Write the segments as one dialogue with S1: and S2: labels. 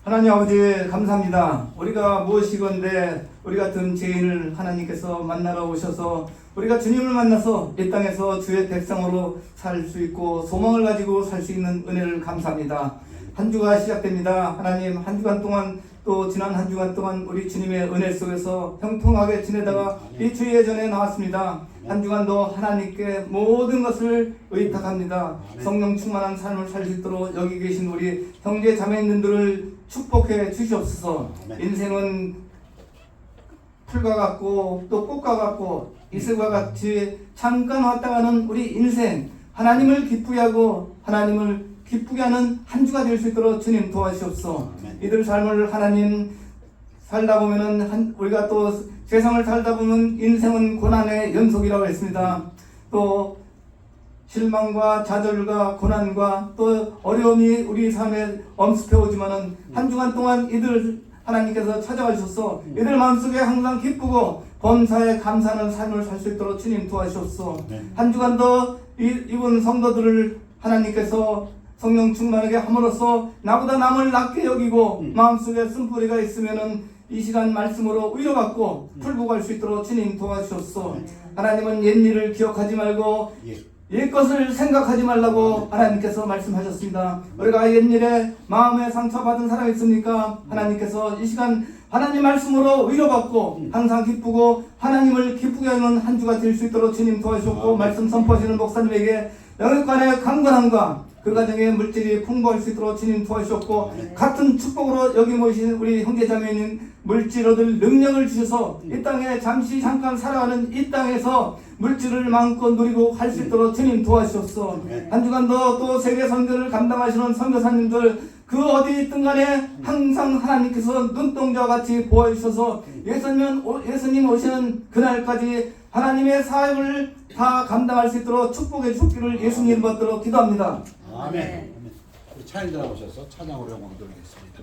S1: 하나님 아버지 감사합니다. 우리가 무엇이건데 우리 같은 죄인을 하나님께서 만나러 오셔서 우리가 주님을 만나서 이 땅에서 주의 백성으로 살 수 있고 소망을 가지고 살 수 있는 은혜를 감사합니다. 한 주가 시작됩니다. 하나님, 한 주간 동안 또 지난 한 주간 동안 우리 주님의 은혜 속에서 형통하게 지내다가 이 주의 전에 나왔습니다. 한 주간도 하나님께 모든 것을 의탁합니다. 성령 충만한 삶을 살 수 있도록 여기 계신 우리 형제 자매님들을 축복해 주시옵소서. 인생은 풀과 같고 또 꽃과 같고 이슬과 같이 잠깐 왔다 가는 우리 인생, 하나님을 기쁘게 하고 하나님을 기쁘게 하는 한 주가 될 수 있도록 주님 도와주시옵소서. 이들 삶을 하나님 살다 보면은 우리가 또 세상을 살다 보면 인생은 고난의 연속이라고 했습니다. 또 실망과 좌절과 고난과 또 어려움이 우리 삶에 엄습해 오지만은 한 주간 동안 이들 하나님께서 찾아와 주셔서 이들 마음속에 항상 기쁘고 범사에 감사하는 삶을 살 수 있도록 주님 도와주옵소서. 한 주간도 이분 성도들을 하나님께서 성령 충만하게 함으로써 나보다 남을 낮게 여기고 마음속에 쓴뿌리가 있으면은 이 시간 말씀으로 위로받고 풀복할 수 있도록 주님 도와주옵소서. 하나님은 옛일을 기억하지 말고 옛것을 생각하지 말라고 하나님께서 말씀하셨습니다. 우리가 옛일에 마음에 상처받은 사람이 있습니까? 하나님께서 이 시간 하나님 말씀으로 위로받고 항상 기쁘고 하나님을 기쁘게 하는 한 주가 될 수 있도록 주님 도와주셨고, 말씀 선포하시는 목사님에게 영역간의 강건함과 그 가정에 물질이 풍부할 수 있도록 주님 도와주셨고, 같은 축복으로 여기 모이신 우리 형제자매님 물질 얻을 능력을 주셔서 이 땅에 잠깐 살아가는 이 땅에서 물질을 마음껏 누리고 할 수 있도록 주님 도와주셨어. 한 주간도 또 세계 선교를 감당하시는 선교사님들 그 어디 있든 간에 항상 하나님께서 눈동자와 같이 보아주셔서 예수님 오시는 그날까지 하나님의 사역을 다 감당할 수 있도록 축복해 주기를 예수님 받도록 기도합니다.
S2: 아멘. 우리 차인들 나오셔서 찬양으로 영광 돌리겠습니다.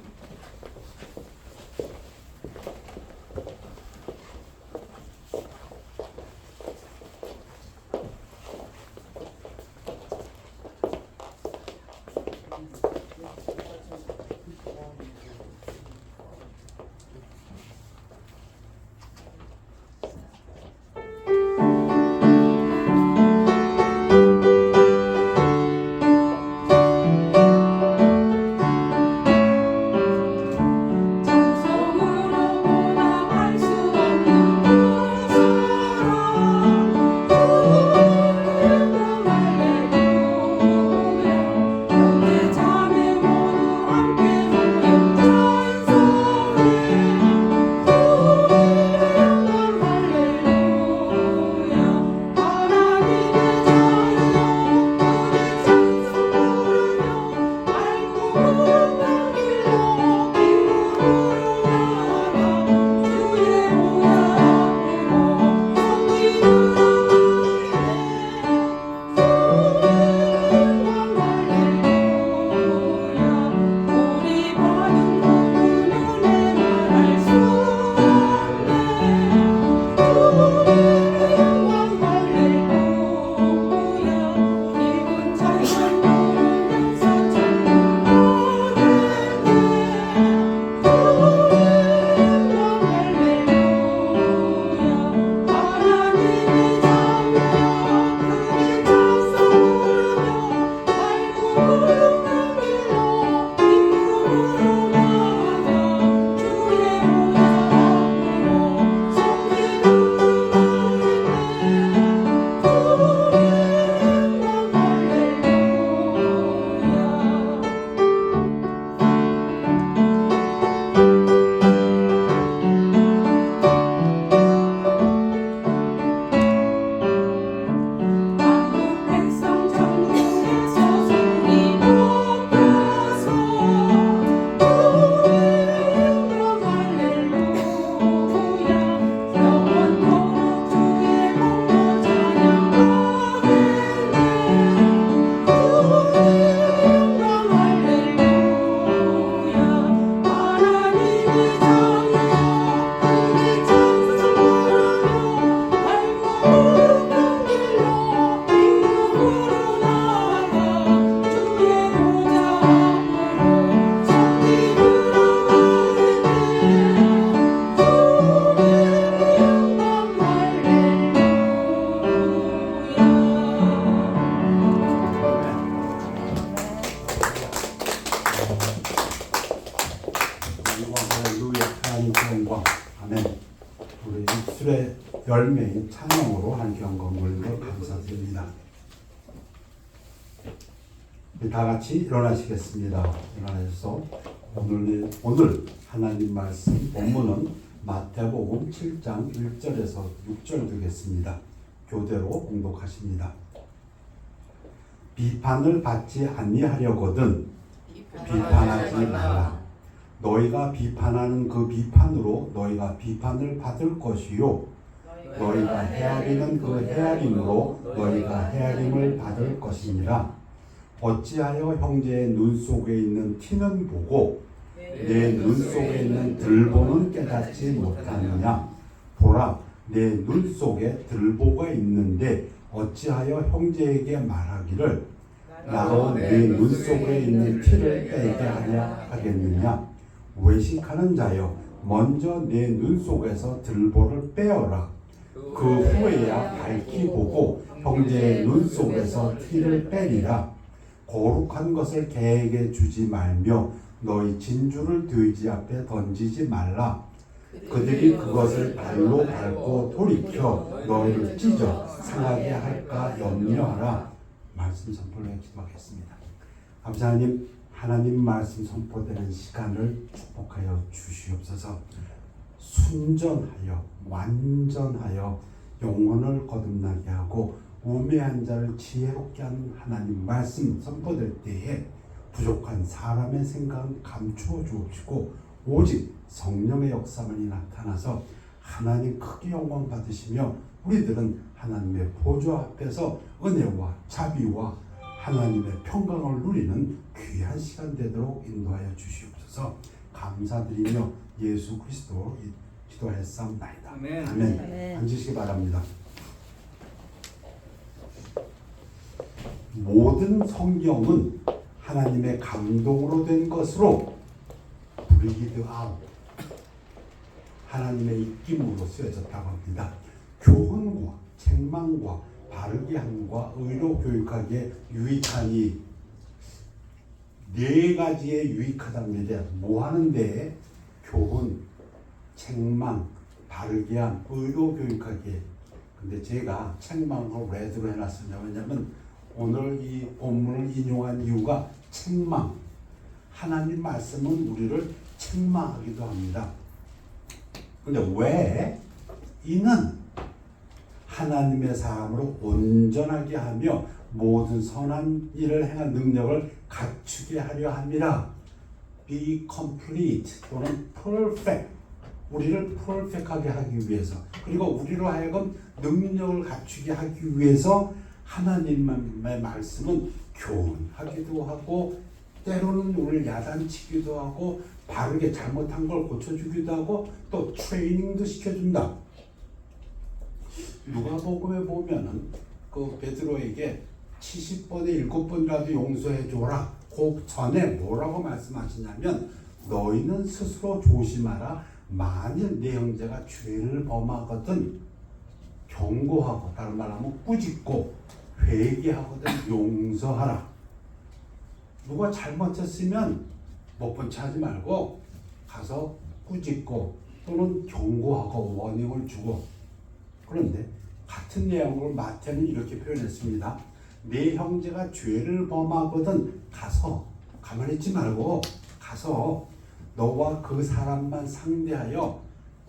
S2: 열매인 찬양으로 함께 영광을 드리며 감사드립니다. 다 같이 일어나시겠습니다. 일어나셔서 오늘 하나님 말씀 본문은 마태복음 7장 1절에서 6절 되겠습니다. 교대로 공독하십니다. 비판을 받지 아니하려거든 비판하지 말라. 너희가 비판하는 그 비판으로 너희가 비판을 받을 것이요 너희가 헤아리는 그 헤아림으로 너희가 헤아림을 받을 것이니라. 어찌하여 형제의 눈 속에 있는 티는 보고 내 눈 속에 있는 들보는 깨닫지 못하느냐. 보라, 내 눈 속에 들보가 있는데 어찌하여 형제에게 말하기를 나로 내 눈 속에 있는 티를 빼게 하려 하겠느냐. 외식하는 자여, 먼저 내 눈 속에서 들보를 빼어라. 그 후에야 밝히 보고 형제의 눈 속에서 티를 빼리라. 거룩한 것을 개에게 주지 말며 너희 진주를 돼지 앞에 던지지 말라. 그들이 그것을 발로 밟고 돌이켜 너희를 찢어 상하게 할까 염려하라. 말씀 선포를 기도하겠습니다. 감사하님, 하나님 말씀 선포되는 시간을 축복하여 주시옵소서. 순전하여 완전하여 영혼을 거듭나게 하고 우매한 자를 지혜롭게 하는 하나님 말씀 선포될 때에 부족한 사람의 생각은 감추어 주옵시고 오직 성령의 역사만이 나타나서 하나님 크게 영광 받으시며 우리들은 하나님의 보좌 앞에서 은혜와 자비와 하나님의 평강을 누리는 귀한 시간 되도록 인도하여 주시옵소서. 감사드리며 예수 그리스도로 기도하였사옵나이다.
S1: 아멘.
S2: 아멘. 앉으시기 바랍니다. 모든 성경은 하나님의 감동으로 된 것으로 breathed out, 하나님의 입김으로 쓰여졌다고 합니다. 교훈과 책망과 바르게 함과 의로 교육하기에 유익하니 네 가지에 유익하답니다. 뭐 하는데? 교훈, 책망, 바르게 함, 의로 교육하기에. 근데 제가 책망을 레드로 해놨습니다. 왜냐하면 오늘 이 본문을 인용한 이유가 책망. 하나님 말씀은 우리를 책망하기도 합니다. 근데 왜? 이는 하나님의 사람으로 온전하게 하며 모든 선한 일을 행한 능력을 갖추게 하려 함이라. Be complete 또는 perfect. 우리를 perfect하게 하기 위해서, 그리고 우리로 하여금 능력을 갖추게 하기 위해서 하나님의 말씀은 교훈하기도 하고 때로는 우리를 야단치기도 하고 바르게 잘못한 걸 고쳐주기도 하고 또 트레이닝도 시켜준다. 누가복음에 보면은 그 베드로에게 70번에 7번이라도 용서해줘라. 그 전에 뭐라고 말씀하시냐면 너희는 스스로 조심하라. 만일 내 형제가 죄를 범하거든 경고하고, 다른 말하면 꾸짖고 회개하거든 용서하라. 누가 잘못했으면 못 본 체 하지 말고 가서 꾸짖고 또는 경고하고 워닝을 주고. 그런데 같은 내용을 마태는 이렇게 표현했습니다. 내 형제가 죄를 범하거든 가서, 가만히 있지 말고 가서 너와 그 사람만 상대하여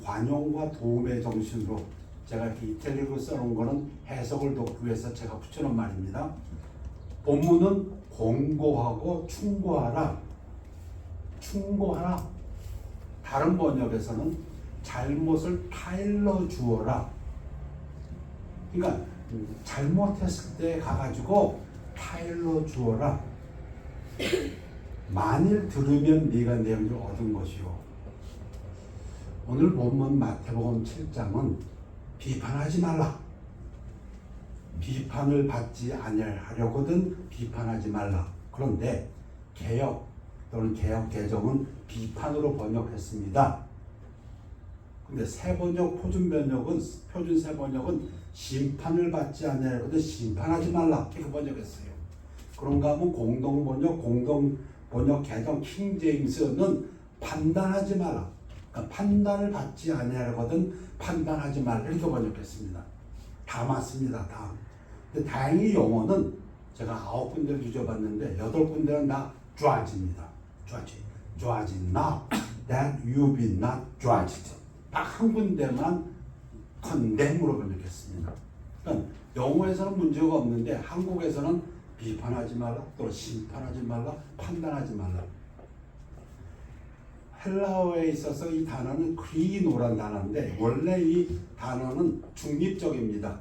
S2: 관용과 도움의 정신으로, 제가 이렇게 이탈리아로 써놓은 거는 해석을 돕기 위해서 제가 붙여놓은 말입니다. 본문은 공고하고 충고하라. 충고하라. 다른 번역에서는 잘못을 타일러 주어라. 그러니까 잘못했을 때 가가지고 타일러 주어라. 만일 들으면 네가 내용을 얻은 것이요. 오늘 본문 마태복음 7장은 비판하지 말라. 비판을 받지 아니하려거든 비판하지 말라. 그런데 개역 또는 개역 개정은 비판으로 번역했습니다. 근데 새번역 표준 새번역은 심판을 받지 아니하려거든 심판하지 말라. 이렇게 번역했어요. 그런가 하면 공동 번역 개정 킹제임스는 판단하지 마라. 그러니까 판단을 받지 아니하거든 판단하지 말라 이렇게 번역했습니다. 다 맞습니다. 다. 근데 다행히 영어는 제가 9군데를 뒤져봤는데 8군데는 다 judge입니다. judge not that you be not judged. 딱 한 군데만 condemn으로 번역했습니다. 그러니까 영어에서는 문제가 없는데 한국에서는 비판하지 말라, 또 심판하지 말라, 판단하지 말라. 헬라어에 있어서 이 단어는 크리노란 단어인데 원래 이 단어는 중립적입니다.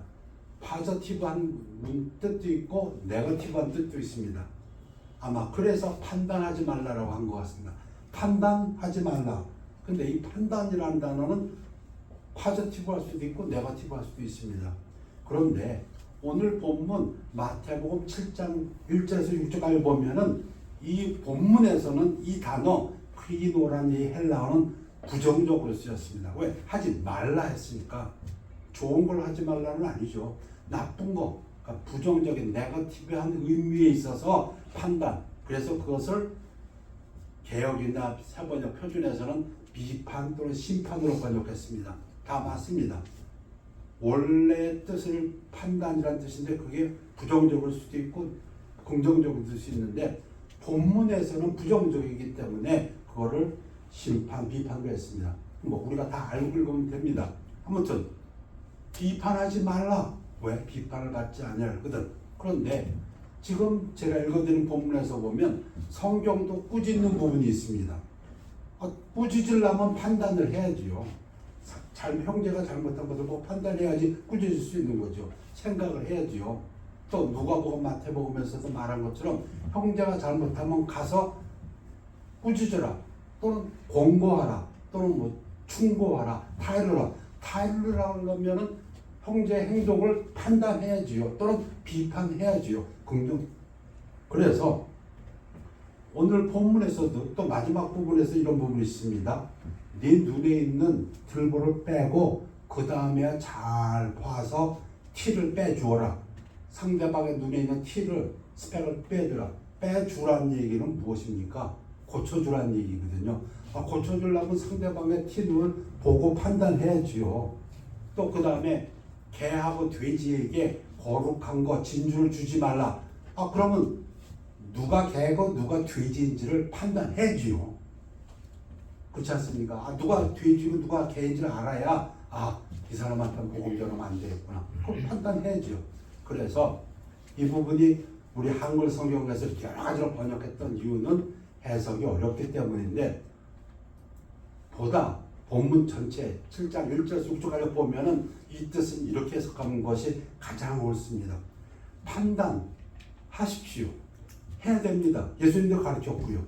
S2: 파저티브한 뜻도 있고 네거티브한 뜻도 있습니다. 아마 그래서 판단하지 말라라고 한 것 같습니다. 판단하지 말라. 근데 이 판단이라는 단어는 파저티브 할 수도 있고 네거티브 할 수도 있습니다. 그런데 오늘 본문 마태복음 7장 1절에서 6절까지 보면은 이 본문에서는 이 단어 크리노라는 이 헬라어는 부정적으로 쓰였습니다. 왜? 하지 말라 했으니까. 좋은 걸 하지 말라는 아니죠. 나쁜 거, 그러니까 부정적인 네거티브한 의미에 있어서 판단. 그래서 그것을 개역이나 세번역 표준에서는 비판 또는 심판으로 번역했습니다. 다 맞습니다. 원래 뜻을 판단이라는 뜻인데 그게 부정적일 수도 있고 긍정적일 수도 있는데 본문에서는 부정적이기 때문에 그거를 심판, 비판으로 했습니다. 뭐 우리가 다 알고 읽으면 됩니다. 아무튼 비판하지 말라. 왜? 비판을 받지 아니하거든. 그런데 지금 제가 읽어드린 본문에서 보면 성경도 꾸짖는 부분이 있습니다. 꾸짖으려면 판단을 해야지요. 형제가 잘못한 것을 꼭 판단해야지 꾸짖을 수 있는 거죠. 생각을 해야지요. 또 누가복음 마태복음에서도 말한 것처럼 형제가 잘못하면 가서 꾸짖어라 또는 권고하라 또는 뭐 충고하라 타일러라. 타일러라 하려면은 형제 행동을 판단해야지요. 또는 비판해야지요. 그래서 오늘 본문에서도 또 마지막 부분에서 이런 부분이 있습니다. 네 눈에 있는 들보를 빼고 그 다음에 잘 봐서 티를 빼주어라. 상대방의 눈에 있는 티를 스펙을 빼주라. 빼주라는 얘기는 무엇입니까? 고쳐주라는 얘기거든요. 고쳐주려면 상대방의 티눈을 보고 판단해야지요. 또 그 다음에 개하고 돼지에게 거룩한 거 진주를 주지 말라. 그러면 누가 개고 누가 돼지인지를 판단해야지요. 그렇지 않습니까? 누가 돼지고 누가 개인지를 알아야 이 사람한테 복음 전하면 안 되겠구나. 그럼 판단해야죠. 그래서 이 부분이 우리 한글 성경에서 여러 가지로 번역했던 이유는 해석이 어렵기 때문인데 보다 본문 전체 7장 1절에서 6절까지 보면은 이 뜻은 이렇게 해석하는 것이 가장 옳습니다. 판단하십시오. 해야 됩니다. 예수님도 가르쳤고요.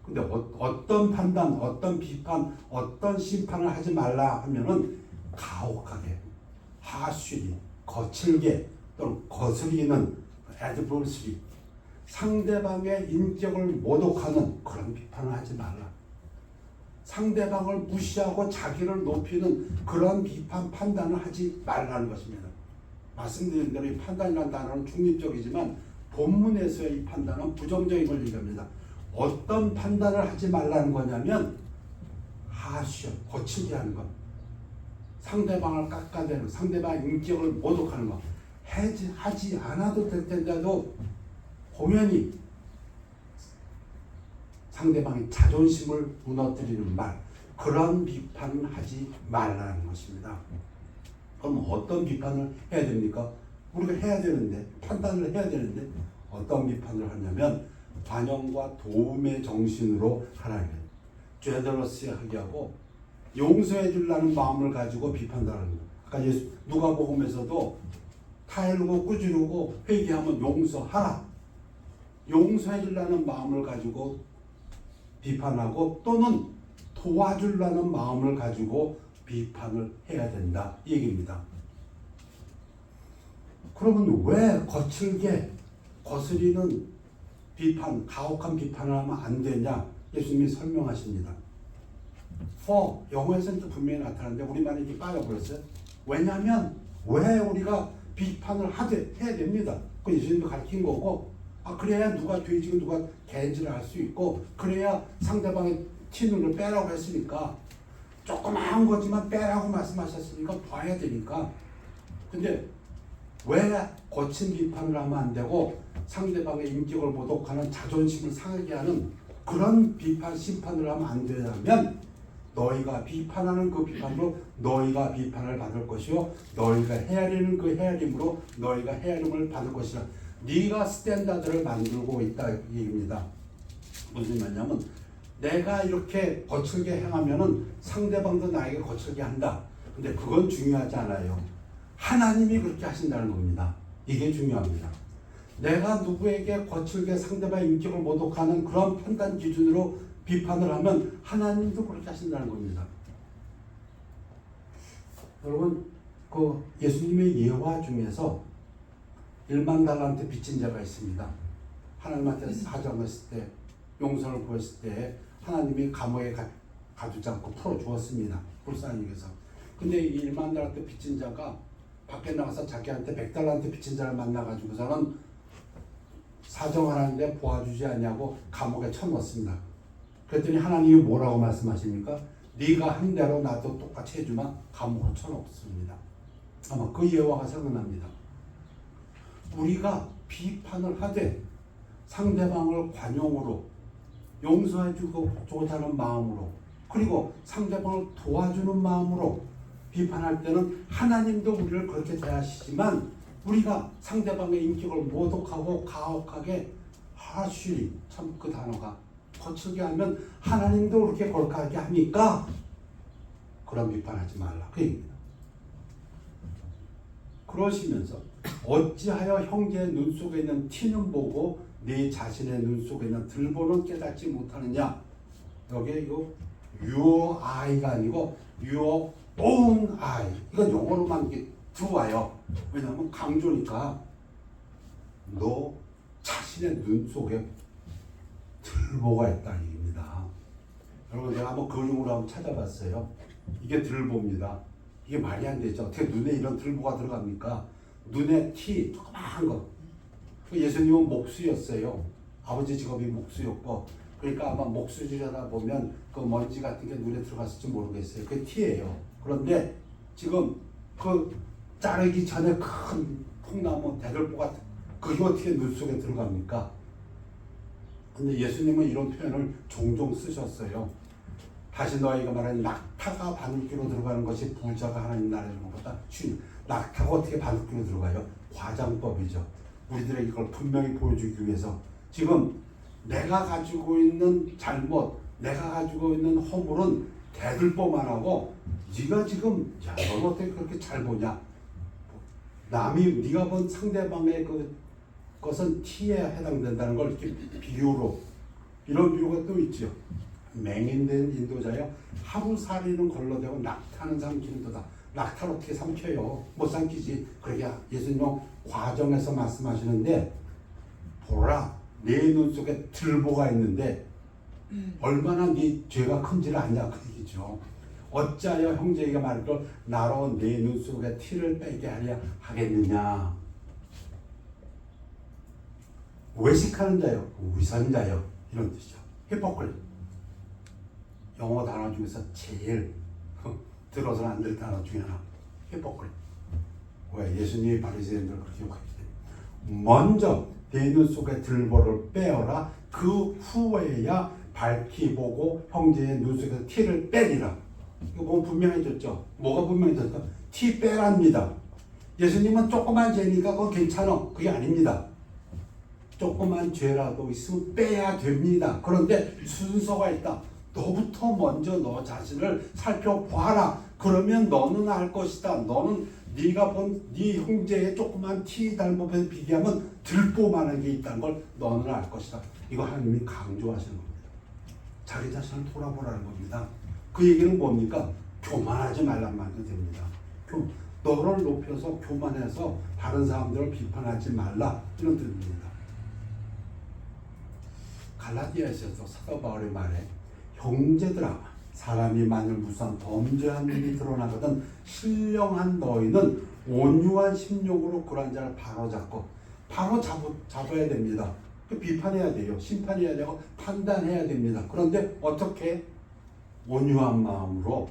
S2: 근데 어떤 판단, 어떤 비판, 어떤 심판을 하지 말라 하면은 가혹하게, 하쉬리, 거칠게 또는 거스리는 adversary, 상대방의 인격을 모독하는 그런 비판을 하지 말라. 상대방을 무시하고 자기를 높이는 그런 비판, 판단을 하지 말라는 것입니다. 말씀드린 대로 이 판단이라는 단어는 중립적이지만 본문에서의 이 판단은 부정적인 걸 얘기합니다. 어떤 판단을 하지 말라는 거냐면 하시오, 거칠게 하는 것, 상대방을 깎아대는, 상대방의 인격을 모독하는 것, 하지 않아도 될 텐데도 공연히 상대방의 자존심을 무너뜨리는 말, 그런 비판을 하지 말라는 것입니다. 그럼 어떤 비판을 해야 됩니까? 우리가 해야 되는데, 판단을 해야 되는데 어떤 비판을 하냐면 관용과 도움의 정신으로 하라는 거예요. 제너러스하게 하고 용서해 주려는 마음을 가지고 비판하는 거예요. 아까 누가복음에서도 타일르고 꾸지르고 회개하면 용서하라. 용서해 주려는 마음을 가지고 비판하고 또는 도와주려는 마음을 가지고 비판을 해야 된다 이 얘기입니다. 그러면 왜 거칠게 거스리는 비판, 가혹한 비판을 하면 안 되냐? 예수님이 설명하십니다. 영어에서는 또 분명히 나타나는데 우리만 이렇게 빠져버렸어요. 왜냐하면 왜 우리가 비판을 해야 됩니다. 그 예수님도 가르친 거고, 그래야 누가 돼지고 누가 개인지를 알 수 있고, 그래야 상대방의 티눈을 빼라고 했으니까 조그마한 거지만 빼라고 말씀하셨으니까 봐야 되니까. 근데 왜 거친 비판을 하면 안 되고 상대방의 인격을 모독하는 자존심을 상하게 하는 그런 비판, 심판을 하면 안 되냐면 너희가 비판하는 그 비판으로 너희가 비판을 받을 것이요 너희가 헤아리는 그 헤아림으로 너희가 헤아림을 받을 것이라. 네가 스탠다드를 만들고 있다 이 얘기입니다. 무슨 말이냐면 내가 이렇게 거칠게 행하면은 상대방도 나에게 거칠게 한다. 근데 그건 중요하지 않아요. 하나님이 그렇게 하신다는 겁니다. 이게 중요합니다. 내가 누구에게 거칠게 상대방의 인격을 모독하는 그런 판단 기준으로 비판을 하면 하나님도 그렇게 하신다는 겁니다. 여러분, 그 예수님의 예화 중에서 1만 달란트 빚진 자가 있습니다. 하나님한테 사정했을 때, 용서를 구했을 때 하나님이 감옥에 가두지 않고 풀어주었습니다. 불쌍히 여겨서. 근데 이 1만 달란트 빚진 자가 밖에 나가서 자기한테 100달란트 빚진 자를 만나가지고서는 사정하는데 도와주지 않냐고 감옥에 쳐넣습니다. 그랬더니 하나님이 뭐라고 말씀하십니까? 네가 한 대로 나도 똑같이 해주면 감옥으로 쳐넣습니다. 아마 그 예화가 생각납니다. 우리가 비판을 하되 상대방을 관용으로 용서해주고자 하는 마음으로 그리고 상대방을 도와주는 마음으로 비판할 때는 하나님도 우리를 그렇게 대하시지만 우리가 상대방의 인격을 모독하고 가혹하게 하쉬 참 그 단어가 거칠게 하면 하나님도 그렇게 거룩하게 합니까? 그런 비판하지 말라 그 얘기입니다. 그러시면서 어찌하여 형제의 눈 속에 있는 티는 보고 네 자신의 눈 속에 있는 들보는 깨닫지 못하느냐. 여기에 이거 your eye가 아니고 your own eye. 이건 영어로만 이렇게 들어와요. 왜냐하면 강조니까. 너 자신의 눈 속에 들보가 있다는 얘기입니다. 여러분 제가 한번 그림으로 한번 찾아봤어요. 이게 들보입니다. 이게 말이 안 되죠. 어떻게 눈에 이런 들보가 들어갑니까? 눈에 티 조그마한 거. 예수님은 목수였어요. 아버지 직업이 목수였고 그러니까 아마 목수질하다 보면 그 먼지 같은 게 눈에 들어갔을지 모르겠어요. 그게 티예요. 그런데 지금 그 자르기 전에 큰 통나무 대들보가 그게 어떻게 눈 속에 들어갑니까? 근데 예수님은 이런 표현을 종종 쓰셨어요. 다시 너희가 말하는 낙타가 바늘귀로 들어가는 것이 부자가 하나님 나라에 있는 것보다 쉬운. 낙타가 어떻게 바늘귀로 들어가요? 과장법이죠. 우리들에게 이걸 분명히 보여주기 위해서 지금 내가 가지고 있는 잘못, 내가 가지고 있는 허물은 대들보만 하고 네가 지금 야, 넌 어떻게 그렇게 잘 보냐? 남이 네가 본 상대방의 그것은 티에 해당된다는 걸 이렇게 비유로 이런 비유가 또 있죠. 맹인된 인도자여 하루살이는 걸러대고 낙타는 삼키는도다. 낙타를 어떻게 삼켜요? 못 삼키지. 그러게 예수님은 과정에서 말씀하시는데 보라 내 눈 속에 들보가 있는데 얼마나 네 죄가 큰지를 아냐 그 얘기죠. 어찌하여 형제에게 말하기를 나로 내 눈 속에 티를 빼게 하려 하겠느냐. 외식하는 자요, 위선자요 이런 뜻이죠. 히포크리. 영어 단어 중에서 제일 들어서는 안 될 단어 중에 하나. 히포크리. 왜 예수님이 바리새인들 그렇게 욕하시대요. 먼저 내 눈 속에 들보를 빼어라. 그 후에야 밝히 보고 형제의 눈 속에서 티를 빼리라. 이거 보면 분명해졌죠. 뭐가 분명해졌을까? 티 빼랍니다. 예수님은 조그만 죄니까 그거 괜찮아. 그게 아닙니다. 조그만 죄라도 있으면 빼야 됩니다. 그런데 순서가 있다. 너부터 먼저 너 자신을 살펴봐라. 그러면 너는 알 것이다. 너는 네가 본 네 형제의 조그만 티 달못에 비교하면 들보만한 게 있다는 걸 너는 알 것이다. 이거 하나님이 강조하시는 겁니다. 자기 자신을 돌아보라는 겁니다. 그 얘기는 뭡니까? 교만하지 말란 말도 됩니다. 너를 높여서 교만해서 다른 사람들을 비판하지 말라 이런 뜻입니다. 갈라디아에서도 사도 바울의 말에 형제들아 사람이 만일 무슨 범죄한 일이 드러나거든 신령한 너희는 온유한 심령으로 그런 자를 바로잡고 바로 잡아야 됩니다. 비판해야 돼요. 심판해야 되고 판단해야 됩니다. 그런데 어떻게 온유한 마음으로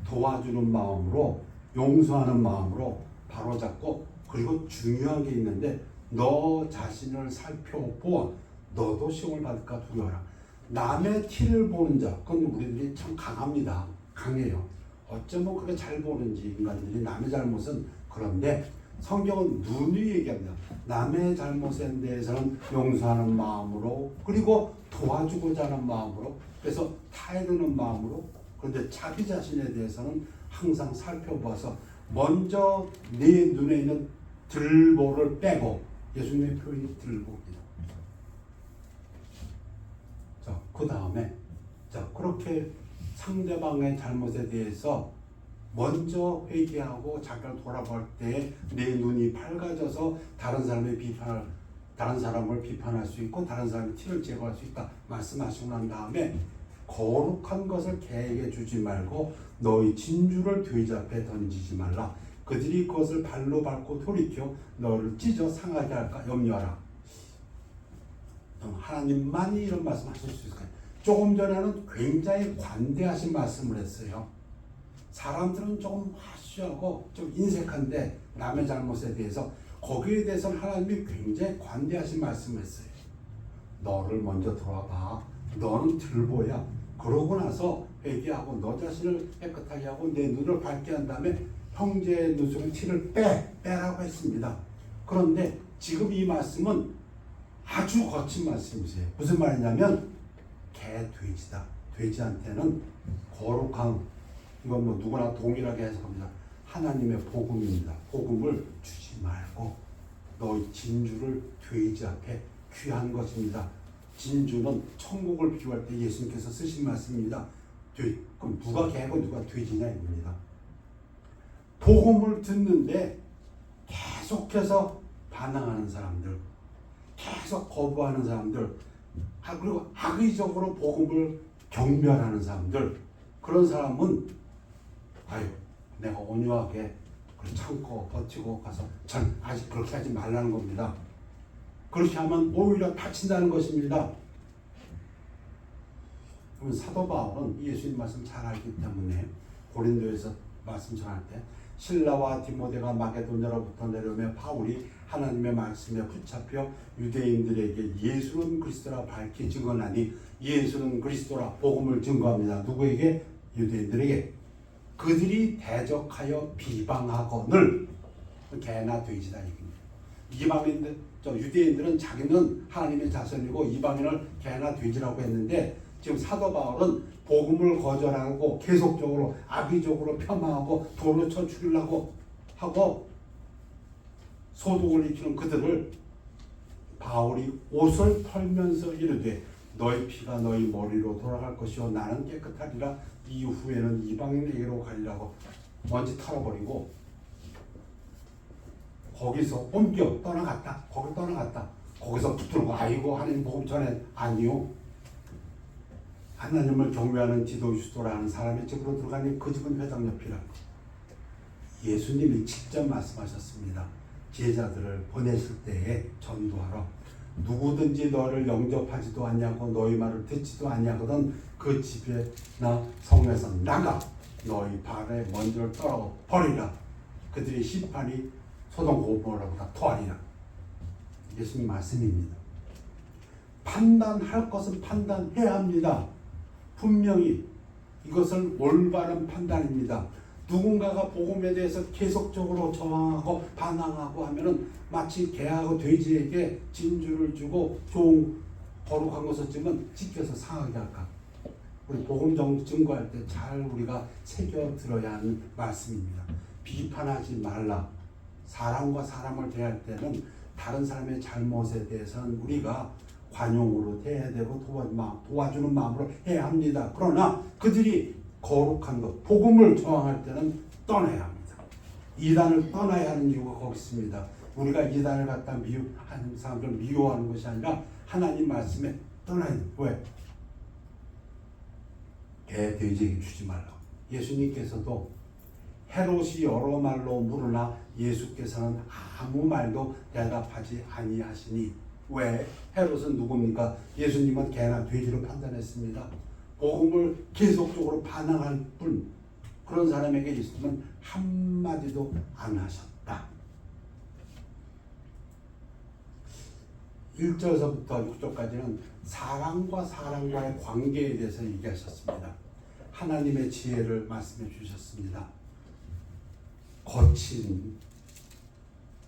S2: 도와주는 마음으로, 용서하는 마음으로 바로잡고, 그리고 중요한 게 있는데 너 자신을 살펴보아 너도 시험을 받을까 두려워라. 남의 티를 보는 자, 그건 우리들이 참 강합니다. 강해요. 어쩌면 그렇게 잘 보는지 인간들이 남의 잘못은. 그런데 성경은 누누이 얘기합니다. 남의 잘못에 대해서는 용서하는 마음으로, 그리고 도와주고자 하는 마음으로, 그래서 타이르는 마음으로. 그런데 자기 자신에 대해서는 항상 살펴봐서 먼저 내 눈에 있는 들보를 빼고, 예수님의 표현이 들보입니다. 자, 그 다음에 그렇게 상대방의 잘못에 대해서 먼저 회개하고 자기를 돌아볼 때 내 눈이 밝아져서 다른 사람을 비판할 수 있고 다른 사람의 티를 제거할 수 있다 말씀하시고 난 다음에, 거룩한 것을 개에게 주지 말고 너희 진주를 돼지 앞에 던지지 말라. 그들이 그것을 발로 밟고 돌이켜 너를 찢어 상하게 할까 염려하라. 하나님만이 이런 말씀 하실 수 있을까요? 조금 전에는 굉장히 관대하신 말씀을 했어요. 사람들은 조금 하시하고 좀 인색한데 남의 잘못에 대해서, 거기에 대해서는 하나님이 굉장히 관대하신 말씀을 했어요. 너를 먼저 돌아봐. 너는 들보야. 그러고 나서 회개하고 너 자신을 깨끗하게 하고 내 눈을 밝게 한 다음에 형제의 눈 속에 티를 빼라고 했습니다. 그런데 지금 이 말씀은 아주 거친 말씀이세요. 무슨 말이냐면 돼지다. 돼지한테는 거룩한, 이건 뭐 누구나 동일하게 해석합니다. 하나님의 복음입니다. 복음을 주지 말고 너희 진주를 돼지 앞에 귀한 것입니다. 진주는 천국을 비유할 때 예수님께서 쓰신 말씀입니다. 그럼 누가 개고 누가 돼지냐 입니다. 복음을 듣는데 계속해서 반항하는 사람들, 계속 거부하는 사람들, 그리고 악의적으로 복음을 경멸하는 사람들, 그런 사람은 내가 온유하게 참고 버티고 가서 전 아직 그렇게 하지 말라는 겁니다. 그렇게 하면 오히려 다친다는 것입니다. 그러면 사도 바울은 예수님 말씀 잘 알기 때문에 고린도에서 말씀 전할 때 실라와 디모데가 마게도냐로부터 내려오며 바울이 하나님의 말씀에 붙잡혀 유대인들에게 예수는 그리스도라 밝히 증언하니, 예수는 그리스도라 복음을 증거합니다. 누구에게? 유대인들에게. 그들이 대적하여 비방하거늘, 개나 돼지다 얘기입니다. 이방인들, 유대인들은 자기는 하나님의 자손이고 이방인을 개나 돼지라고 했는데, 지금 사도 바울은 복음을 거절하고 계속적으로 악의적으로 폄하하고 돌로 쳐 죽이려고 하고 소독을 일으키는 그들을 바울이 옷을 털면서 이르되 너희 피가 너희 머리로 돌아갈 것이요 나는 깨끗하리라. 이후에는 이방인에게로 가리라고 먼지 털어버리고 거기서 옮겨 떠나갔다. 거기서 붙들고 아이고 하나님 복음 전해. 아니요. 하나님을 경외하는 지도 유스도라는 사람의 집으로 들어가니 그 집은 회당 옆이라. 예수님이 직접 말씀하셨습니다. 제자들을 보내실 때에 전도하러 누구든지 너를 영접하지도 않냐고 너희 말을 듣지도 않냐거든 그 집에나 성에서 나가 너희 발에 먼지를 떨어 버리라. 그들의 심판이 소돔 고모라보다 더하리라. 예수님 말씀입니다. 판단할 것은 판단해야 합니다. 분명히 이것은 올바른 판단입니다. 누군가가 복음에 대해서 계속적으로 저항하고 반항하고 하면은 마치 개하고 돼지에게 진주를 주고 좋은 거룩한 것을 주면 찢겨서 상하게 할까. 우리 복음 증거할 때 잘 우리가 새겨 들어야 하는 말씀입니다. 비판하지 말라. 사람과 사람을 대할 때는 다른 사람의 잘못에 대해서는 우리가 관용으로 대해야 되고 도와주는 마음으로 해야 합니다. 그러나 그들이 거룩한 것, 복음을 저항할 때는 떠나야 합니다. 이단을 떠나야 하는 이유가 거기 있습니다. 우리가 이단을 갖다 하는 사람들 미워하는 것이 아니라 하나님 말씀에 떠나야 돼요. 왜? 개, 돼지에게 주지 말라고. 예수님께서도 헤롯이 여러 말로 물으나 예수께서는 아무 말도 대답하지 아니하시니. 왜? 헤롯은 누굽니까? 예수님은 개나 돼지로 판단했습니다. 복음을 계속적으로 반항할 뿐 그런 사람에게 있으면 한마디도 안 하셨다. 1절서부터 6절까지는 사람과 사람과의 관계에 대해서 얘기하셨습니다. 하나님의 지혜를 말씀해 주셨습니다. 거친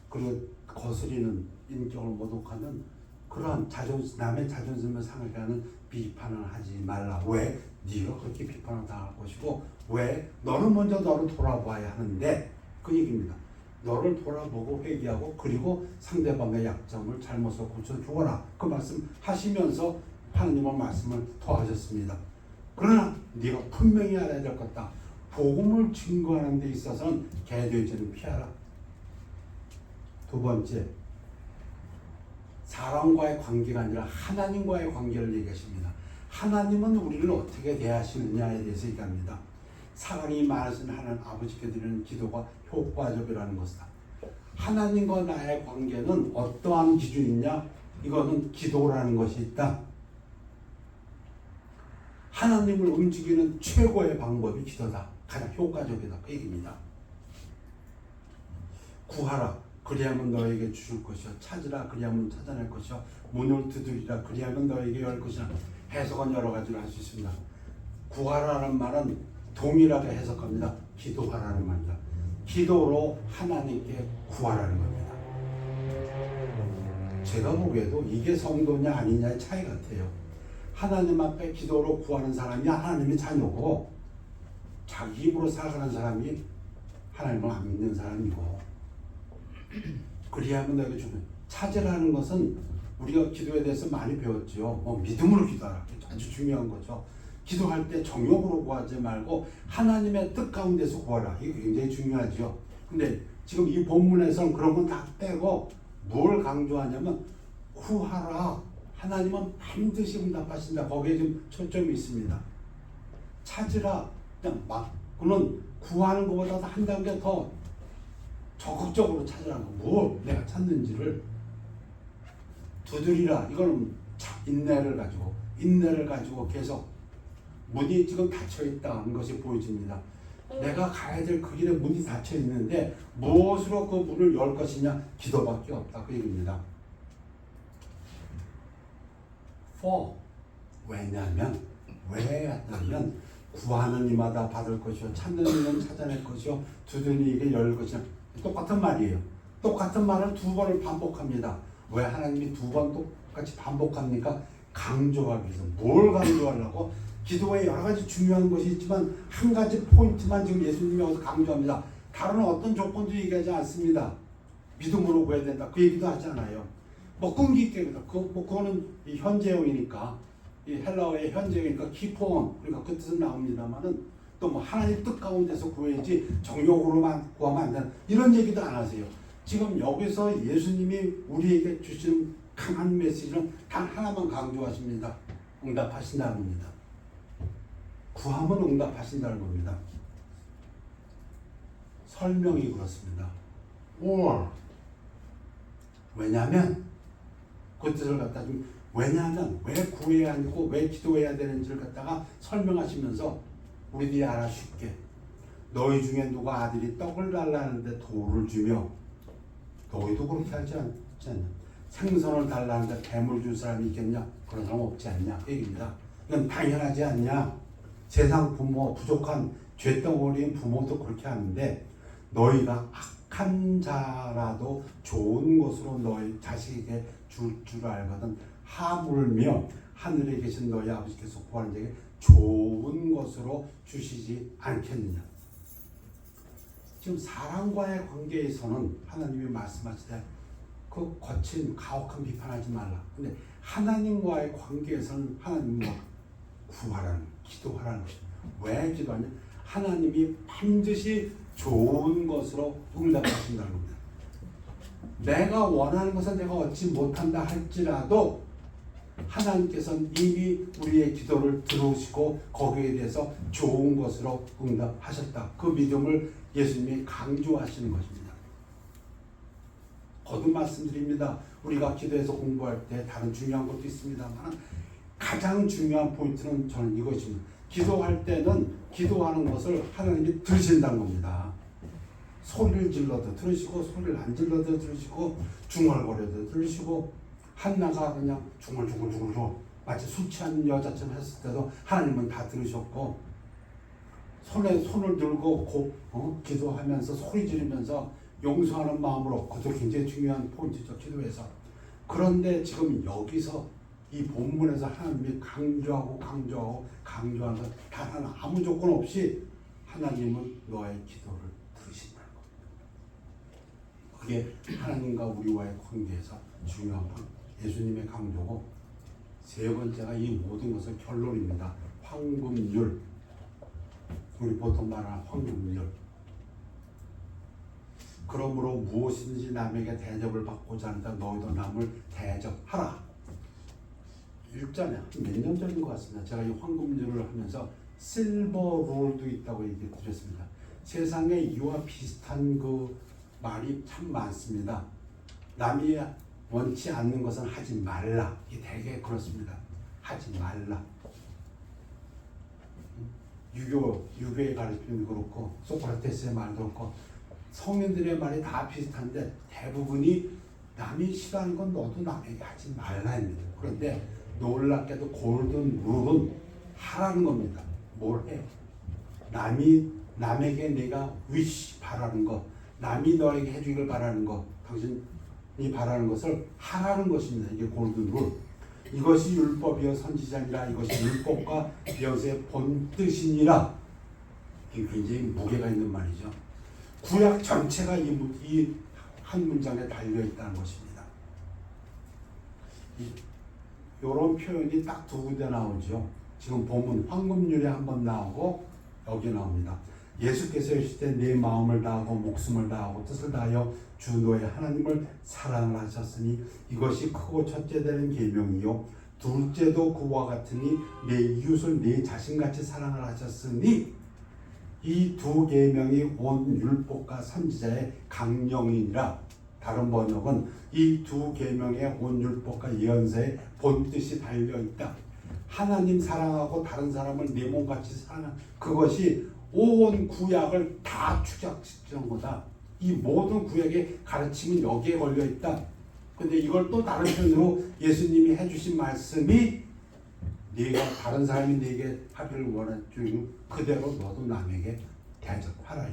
S2: 그리고 거스리는 인격을 모독하는 그러한 남의 자존심을 상하게 하는 비판을 하지 말라. 왜? 네가 그렇게 비판을 당할 것이고 왜? 너는 먼저 너를 돌아봐야 하는데 그 얘기입니다. 너를 돌아보고 회개하고 그리고 상대방의 약점을 잘못을 고쳐주거라. 그 말씀 하시면서 하나님의 말씀을 더하셨습니다. 그러나 네가 분명히 알아야 될 것다. 복음을 증거하는 데 있어서는 개돼지는 피하라. 두 번째, 사람과의 관계가 아니라 하나님과의 관계를 얘기하십니다. 하나님은 우리를 어떻게 대하시느냐에 대해서 얘기합니다. 사랑이 많으신 하나님 아버지께 드리는 기도가 효과적이라는 것이다. 하나님과 나의 관계는 어떠한 기준이냐? 이거는 기도라는 것이 있다. 하나님을 움직이는 최고의 방법이 기도다. 가장 효과적이다. 그 얘기입니다. 구하라. 그리하면 너에게 주실 것이요. 찾으라. 그리하면 찾아낼 것이요. 문을 두드리라. 그리하면 너에게 열 것이라. 해석은 여러 가지로 할 수 있습니다. 구하라는 말은 동일하게 해석합니다. 기도하라는 말입니다. 기도로 하나님께 구하라는 겁니다. 제가 보기에도 이게 성도냐 아니냐의 차이 같아요. 하나님 앞에 기도로 구하는 사람이 하나님의 자녀고 자기 입으로 살아가는 사람이 하나님을 안 믿는 사람이고 그리하면 너에게 주는 찾으라는 것은 우리가 기도에 대해서 많이 배웠죠. 믿음으로 기도하라. 아주 중요한 거죠. 기도할 때 정욕으로 구하지 말고 하나님의 뜻 가운데서 구하라. 이게 굉장히 중요하죠. 근데 지금 이 본문에서는 그런 건 다 빼고 뭘 강조하냐면 구하라. 하나님은 반드시 응답하신다. 거기에 좀 초점이 있습니다. 찾으라. 그냥 막 그는 구하는 것보다 한 단계 더 적극적으로 찾으라는 거. 뭘 내가 찾는지를 두드리라. 이거는 인내를 가지고 계속 문이 지금 닫혀 있다는 것이 보여집니다. 내가 가야 될 그 길에 문이 닫혀 있는데 무엇으로 그 문을 열 것이냐? 기도밖에 없다. 그 얘기입니다. 왜냐하면 구하는 이마다 받을 것이요 찾는 이는 찾아낼 것이요 두드리는 이에게 열 것이요. 똑같은 말이에요. 똑같은 말을 두 번을 반복합니다. 왜 하나님이 두 번 똑같이 반복합니까? 강조하기 위해서. 뭘 강조하려고? 기도에 여러 가지 중요한 것이 있지만 한 가지 포인트만 지금 예수님이 여기서 강조합니다. 다른 어떤 조건도 얘기하지 않습니다. 믿음으로 구해야 된다. 그 얘기도 하지 않아요. 끈기 있게 그거는 현재형이니까 이 헬라어의 현재형이니까 키포온 그러니까 그 뜻은 나옵니다만은 또 하나님 뜻 가운데서 구해야지 정욕으로만 구하면 안 된다. 이런 얘기도 안 하세요. 지금 여기서 예수님이 우리에게 주시는 강한 메시지는 단 하나만 강조하십니다. 응답하신다는 겁니다. 구하면 응답하신다는 겁니다. 설명이 그렇습니다. 왜냐하면 그 뜻을 갖다 좀 왜냐하면 왜 구해야 하고 왜 기도해야 되는지를 갖다가 설명하시면서 우리들이 알아 쉽게 너희 중에 누가 아들이 떡을 달라는데 돌을 주며 너희도 그렇게 하지 않냐? 생선을 달라는데 뱀을 줄 사람이 있겠냐? 그런 사람 없지 않냐? 그 얘기입니다. 이건 당연하지 않냐? 세상 부모 부족한 죄덩어리인 부모도 그렇게 하는데 너희가 악한 자라도 좋은 것으로 너희 자식에게 줄 알거든 하물며 하늘에 계신 너희 아버지께서 구하는 자에게 좋은 것으로 주시지 않겠느냐. 지금 사람과의 관계에서는 하나님이 말씀하시되 그 거친 가혹한 비판하지 말라. 근데 하나님과의 관계에서는 하나님과 구하라는 기도하라는 것입니다. 왜 기도하냐? 하나님이 반드시 좋은 것으로 응답하신다는 겁니다. 내가 원하는 것은 내가 얻지 못한다 할지라도 하나님께서는 이미 우리의 기도를 들으시고 거기에 대해서 좋은 것으로 응답하셨다. 그 믿음을 예수님이 강조하시는 것입니다. 거듭 말씀드립니다. 우리가 기도해서 공부할 때 다른 중요한 것도 있습니다만 가장 중요한 포인트는 저는 이것입니다. 기도할 때는 기도하는 것을 하나님이 들으신다는 겁니다. 소리를 질러도 들으시고 소리를 안 질러도 들으시고 중얼거려도 들으시고 한나가 그냥 중얼중얼 마치 술 취한 여자처럼 했을 때도 하나님은 다 들으셨고 손에 손을 들고 기도하면서 소리 지르면서 용서하는 마음으로 그것도 굉장히 중요한 포인트죠. 기도에서. 그런데 지금 여기서 이 본문에서 하나님이 강조하는 것 단 하나 아무 조건 없이 하나님은 너의 기도를 들으신다는 겁니다. 그게 하나님과 우리와의 관계에서 중요한 건 예수님의 강조고 세 번째가 이 모든 것의 결론입니다. 황금률. 우리 보통 말하는 황금률. 그러므로 무엇이든지 남에게 대접을 받고자 한다. 너희도 남을 대접하라. 일전에 몇 년 전인 것 같습니다. 제가 이 황금률을 하면서 실버 롤도 있다고 얘기 드렸습니다. 세상에 이와 비슷한 그 말이 참 많습니다. 남이 원치 않는 것은 하지 말라. 이게 되게 그렇습니다. 하지 말라. 유교의 가르침도 그렇고 소크라테스의 말도 그렇고 성인들의 말이 다 비슷한데 대부분이 남이 싫어하는 건 너도 남에게 하지 말라입니다. 그런데 놀랍게도 골든 룰은 하라는 겁니다. 뭘 해요? 남에게 내가 wish 바라는 거, 남이 너에게 해주기를 바라는 거, 당신이 바라는 것을 하라는 것입니다. 이게 골든 룰. 이것이 율법이여 선지자니라. 이것이 율법과 여호수아의 본 뜻이니라. 이게 굉장히 무게가 있는 말이죠. 구약 전체가 이 한 문장에 달려 있다는 것입니다. 이런 표현이 딱 두 군데 나오죠. 지금 본문 황금률에 한번 나오고 여기 나옵니다. 예수께서 이르실 때 내 마음을 다하고 목숨을 다하고 뜻을 다하여 주 너의 하나님을 사랑을 하셨으니 이것이 크고 첫째 되는 계명이요 둘째도 그와 같으니 내 이웃을 내 자신같이 사랑을 하셨으니 이 두 계명이 온 율법과 선지자의 강령이니라. 다른 번역은 이 두 계명에 온 율법과 예언서의 본뜻이 달려있다. 하나님 사랑하고 다른 사람을 내 몸같이 사랑하는 그것이 온 구약을 다 축약시키는 거다. 이 모든 구약의 가르침이 여기에 걸려있다. 근데 이걸 또 다른 편으로 예수님이 해주신 말씀이 네가 다른 사람이 네게 하기를 원하는 중 그대로 너도 남에게 대접하라.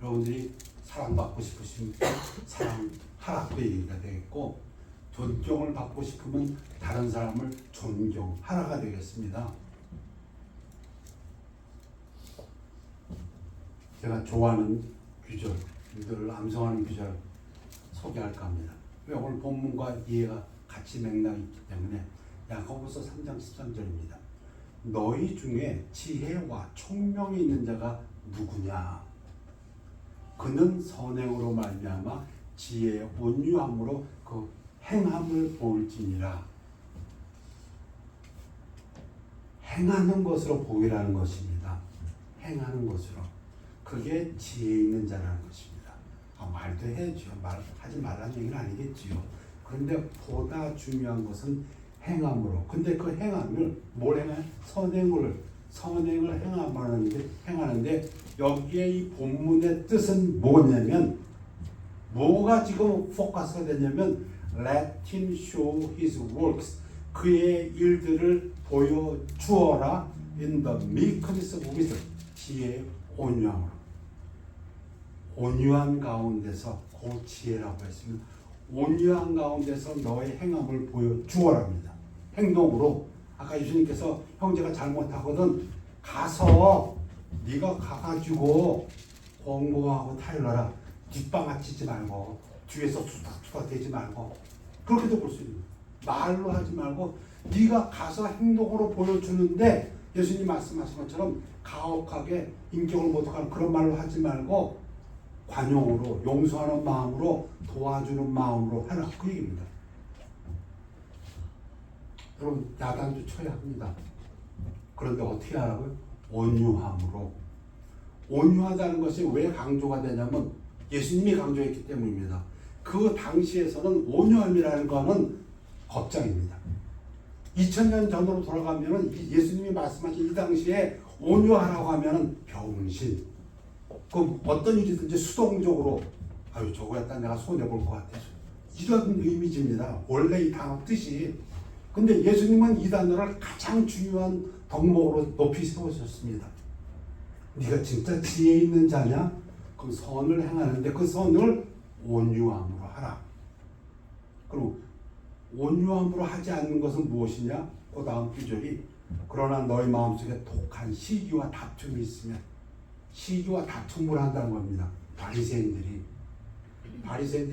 S2: 여러분들이 사랑받고 싶으시면 사랑하라고 얘기가 되겠고 존경을 받고 싶으면 다른 사람을 존경하라가 되겠습니다. 제가 좋아하는 구절, 늘 암송하는 구절 소개할까 합니다. 왜 오늘 본문과 이해가 같이 맥락이 있기 때문에 야고보서 3장 13절입니다. 너희 중에 지혜와 총명이 있는 자가 누구냐? 그는 선행으로 말미암아 지혜의 온유함으로 그 행함을 보일지니라. 행하는 것으로 보이라는 것입니다. 행하는 것으로. 그게 지혜 있는 자라는 것입니다. 말도 해야죠. 하지 말라는 얘기는 아니겠지요. 그런데 보다 중요한 것은 행함으로. 근데 그 행함을 뭘 행해? 선행을 행하는데 여기에 이 본문의 뜻은 뭐냐면 뭐가 지금 포커스가 되냐면 Let him show his works. 그의 일들을 보여주어라. In the meekness of wisdom. 지혜의 온유함으로. 온유한 가운데서 그 지혜라고 했으면 온유한 가운데서 너의 행함을 보여주어랍니다. 행동으로. 아까 예수님께서 형제가 잘못하거든 가서 네가 가가지고 공부하고 타일러라. 뒷방아치지 말고 뒤에서 수닥수닥 대지 말고 그렇게도 볼 수 있는 말로 하지 말고 네가 가서 행동으로 보여주는데 예수님 말씀하신 것처럼 가혹하게 인격을 모독하는 그런 말로 하지 말고 관용으로 용서하는 마음으로 도와주는 마음으로 하라 그 얘기입니다. 여러분 야단도 쳐야 합니다. 그런데 어떻게 하라고요? 온유함으로. 온유하다는 것이 왜 강조가 되냐면 예수님이 강조했기 때문입니다. 그 당시에서는 온유함이라는 것은 겁장입니다. 2000년 전으로 돌아가면은 예수님이 말씀하신 이 당시에 온유하라고 하면은 병신. 그 어떤 일이든지 수동적으로 아유 저거 했다 내가 손해 볼 것 같아. 이런 이미지입니다. 원래 이 단어 뜻이. 근데 예수님은 이 단어를 가장 중요한 덕목으로 높이 세우셨습니다. 네가 진짜 지혜 있는 자냐? 그 선을 행하는데 그 선을 온유함으로 하라. 그리고 온유함으로 하지 않는 것은 무엇이냐? 그 다음 구절이 그러나 너희 마음속에 독한 시기와 다툼이 있으면 시기와 다툼을 한다는 겁니다. 바리새인들이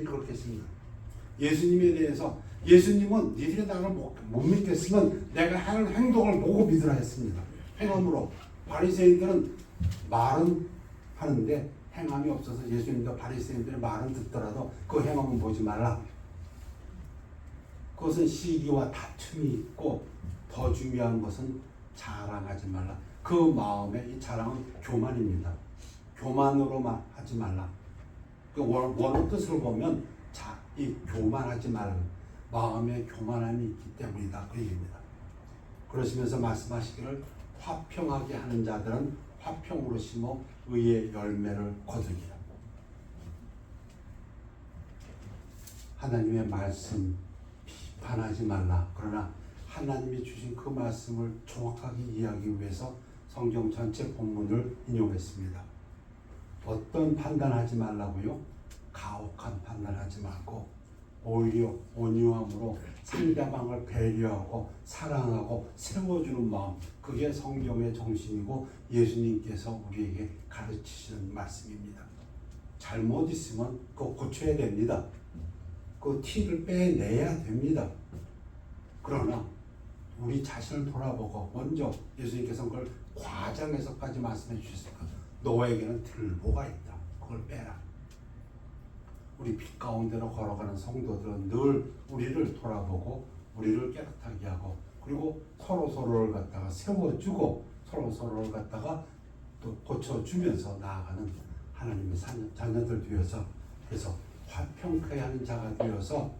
S2: 그렇게 했습니다. 예수님에 대해서 예수님은 니들이 나를 못 믿겠으면 내가 하는 행동을 보고 믿으라 했습니다. 행함으로. 바리새인들은 말은 하는데 행함이 없어서 예수님도 바리새인들의 말은 듣더라도 그 행함은 보지 말라. 그것은 시기와 다툼이 있고 더 중요한 것은 자랑하지 말라. 그 마음의 이 자랑은 교만입니다. 교만으로만 하지 말라. 그 원어 뜻을 보면 이 교만하지 말라. 마음에 교만함이 있기 때문이다. 그 얘기입니다. 그러시면서 말씀하시기를 화평하게 하는 자들은 화평으로 심어 의의 열매를 거두리라. 하나님의 말씀 비판하지 말라. 그러나 하나님이 주신 그 말씀을 정확하게 이해하기 위해서 성경 전체 본문을 인용했습니다. 어떤 판단하지 말라고요? 가혹한 판단하지 말고 오히려 온유함으로 상대방을 배려하고 사랑하고 세워주는 마음, 그게 성경의 정신이고 예수님께서 우리에게 가르치시는 말씀입니다. 잘못 있으면 그거 고쳐야 됩니다. 그 티를 빼내야 됩니다. 그러나 우리 자신을 돌아보고 먼저 예수님께서 그걸 과장해서까지 말씀해 주셨으니까 너에게는 들보가 있다. 그걸 빼라. 우리 빛 가운데로 걸어가는 성도들은 늘 우리를 돌아보고 우리를 깨끗하게 하고 그리고 서로를 갖다가 세워주고 서로를 갖다가 또 고쳐주면서 나아가는 하나님의 자녀들 되어서 그래서 화평케 하는 자가 되어서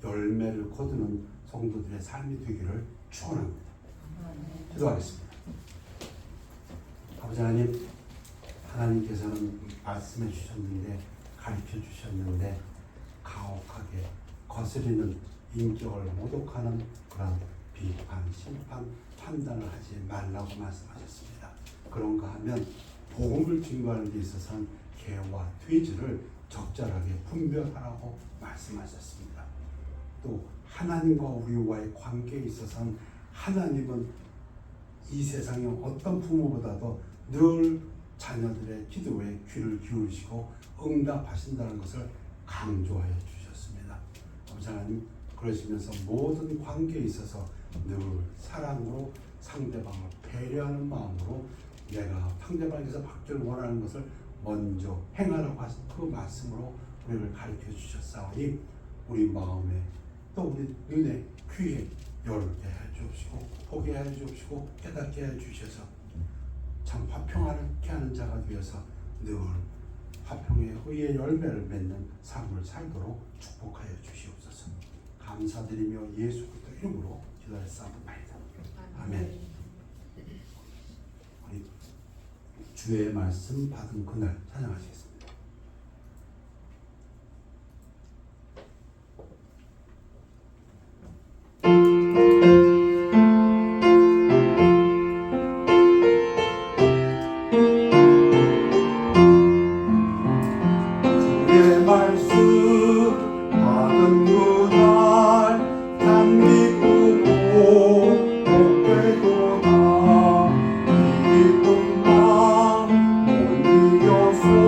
S2: 열매를 거두는 성도들의 삶이 되기를 축원합니다. 기도하겠습니다. 아버지 하나님, 하나님께서는 말씀해 주셨는데 가르쳐 주셨는데 가혹하게 거스리는 인격을 모독하는 그런 비판, 심판, 판단을 하지 말라고 말씀하셨습니다. 그런가 하면 복음을 증거하는 데 있어서는 개와 돼지를 적절하게 분별하라고 말씀하셨습니다. 또 하나님과 우리와의 관계에 있어서는 하나님은 이 세상의 어떤 부모보다도 늘 자녀들의 기도에 귀를 기울이시고 응답하신다는 것을 강조하여 주셨습니다. 아버지 하나님, 그러시면서 모든 관계에 있어서 늘 사랑으로 상대방을 배려하는 마음으로 내가 상대방에서 받기를 원하는 것을 먼저 행하라고 하신 그 말씀으로 우리를 가르쳐 주셨사오니 우리 마음에 또 우리 눈에 귀에 열게 해 주시고 보게 해 주시고 깨닫게 해 주셔서 참 화평하게 하는 자가 되어서 늘 화평의 의의 열매를 맺는 삶을 살도록 축복하여 주시옵소서. 감사드리며 예수 그리스도 이름으로 기도했사옵나이다. 아멘. 우리 주의 말씀 받은 그날 찬양하시겠습니다.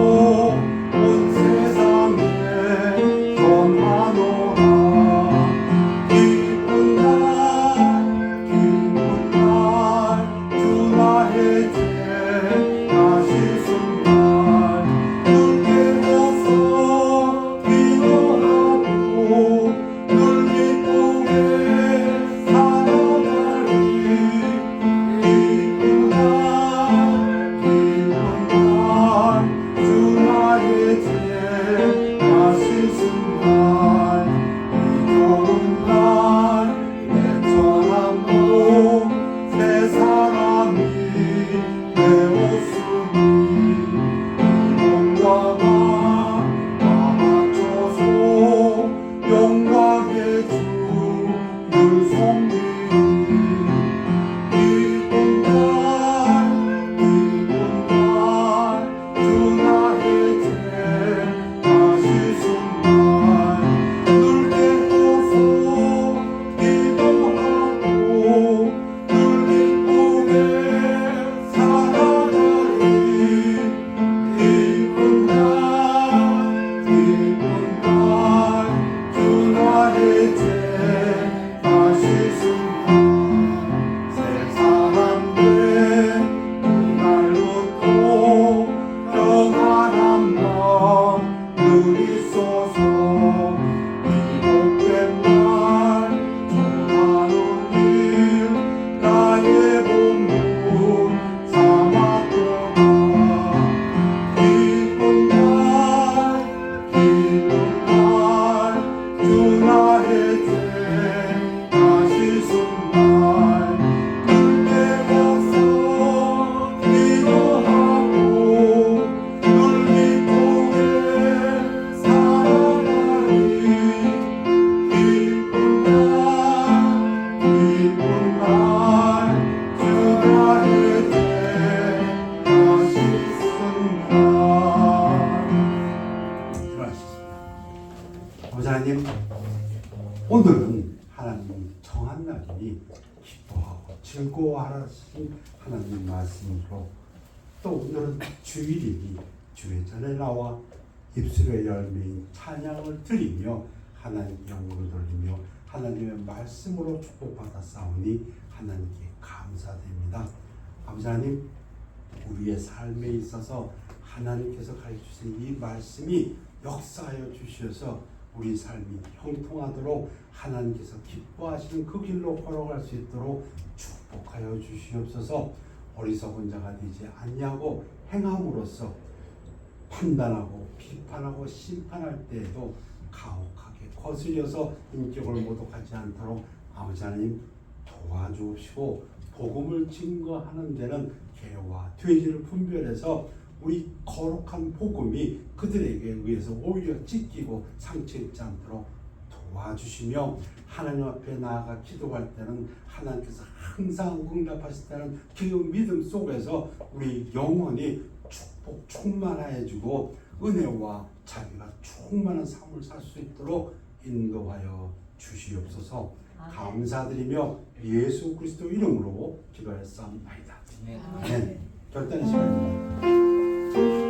S3: 오
S2: 하나님이 정한 날이니 기뻐하고 즐거워하라신 하나님 말씀으로, 또 오늘은 주일이니 주의 전에 나와 입술의 열매인 찬양을 드리며 하나님께 영광을 돌리며 하나님의 말씀으로 축복받아 싸우니 하나님께 감사드립니다. 아버지 하나님, 우리의 삶에 있어서 하나님께서 가르쳐주신 이 말씀이 역사하여 주셔서 우리 삶이 형통하도록 하나님께서 기뻐하시는 그 길로 걸어갈 수 있도록 축복하여 주시옵소서. 어리석은 자가 되지 아니하고 행함으로써 판단하고 비판하고 심판할 때에도 가혹하게 거슬려서 인격을 모독하지 않도록 아버지 하나님 도와주시고, 복음을 증거하는 데는 개와 돼지를 분별해서 우리 거룩한 복음이 그들에게 의해서 오히려 찢기고 상처 입지 않도록 도와주시며, 하나님 앞에 나아가 기도할 때는 하나님께서 항상 응답하실 때는 그 믿음 속에서 우리 영혼이 축복 충만하여 주고 은혜와 자비가 충만한 삶을 살 수 있도록 인도하여 주시옵소서. 감사드리며 예수 그리스도 이름으로 기도하였사옵나이다. 아멘. 결단의 시간입니다.